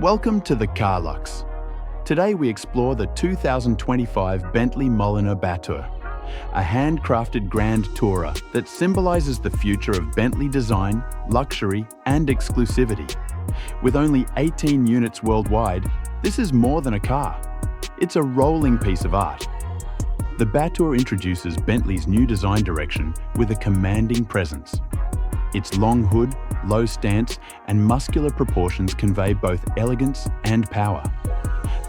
Welcome to the CarLux. Today we explore the 2025 Bentley Mulliner Batur, a handcrafted grand tourer that symbolizes the future of Bentley design, luxury and exclusivity. With only 18 units worldwide, this is more than a car. It's a rolling piece of art. The Batur introduces Bentley's new design direction with a commanding presence. Its long hood, low stance and muscular proportions convey both elegance and power.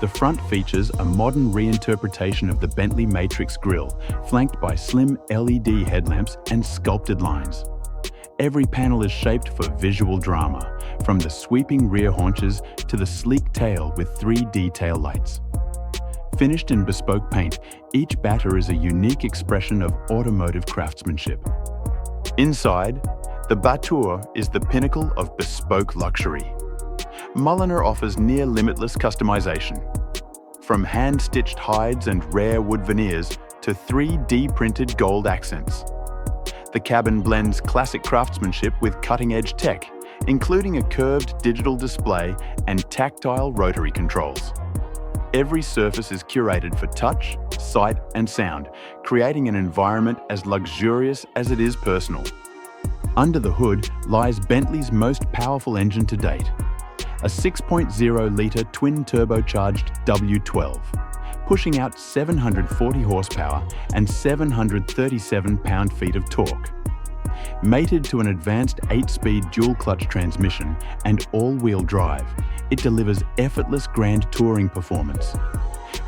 The front features a modern reinterpretation of the Bentley Matrix grille, flanked by slim LED headlamps and sculpted lines. Every panel is shaped for visual drama, from the sweeping rear haunches to the sleek tail with 3D taillights. Finished in bespoke paint, each Batur is a unique expression of automotive craftsmanship. Inside, the Batur is the pinnacle of bespoke luxury. Mulliner offers near-limitless customization. From hand-stitched hides and rare wood veneers to 3D printed gold accents. The cabin blends classic craftsmanship with cutting-edge tech, including a curved digital display and tactile rotary controls. Every surface is curated for touch, sight and sound, creating an environment as luxurious as it is personal. Under the hood lies Bentley's most powerful engine to date, a 6.0-litre twin-turbocharged W12, pushing out 740 horsepower and 737 pound-feet of torque. Mated to an advanced 8-speed dual-clutch transmission and all-wheel drive, it delivers effortless grand touring performance.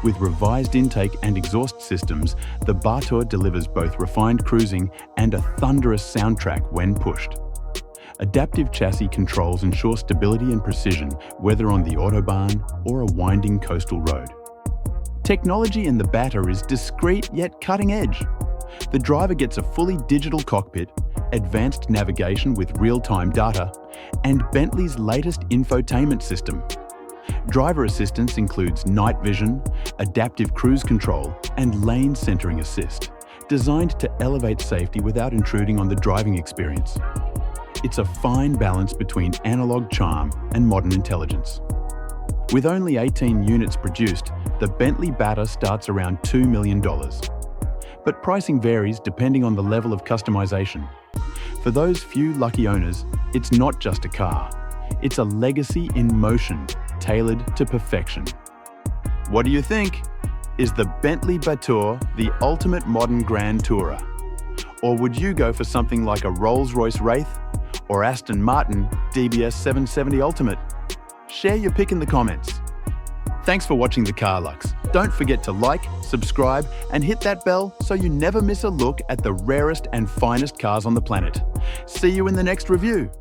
With revised intake and exhaust systems, the Batur delivers both refined cruising and a thunderous soundtrack when pushed. Adaptive chassis controls ensure stability and precision, whether on the autobahn or a winding coastal road. Technology in the Batur is discreet yet cutting edge. The driver gets a fully digital cockpit, advanced navigation with real-time data, and Bentley's latest infotainment system. Driver assistance includes night vision, adaptive cruise control, and lane centering assist, designed to elevate safety without intruding on the driving experience. It's a fine balance between analog charm and modern intelligence. With only 18 units produced, the Bentley Batur starts around $2 million. But pricing varies depending on the level of customization. For those few lucky owners, it's not just a car. It's a legacy in motion, tailored to perfection. What do you think? Is the Bentley Batur the ultimate modern grand tourer? Or would you go for something like a Rolls-Royce Wraith or Aston Martin DBS 770 Ultimate? Share your pick in the comments. Thanks for watching the CarLux. Don't forget to like, subscribe, and hit that bell so you never miss a look at the rarest and finest cars on the planet. See you in the next review.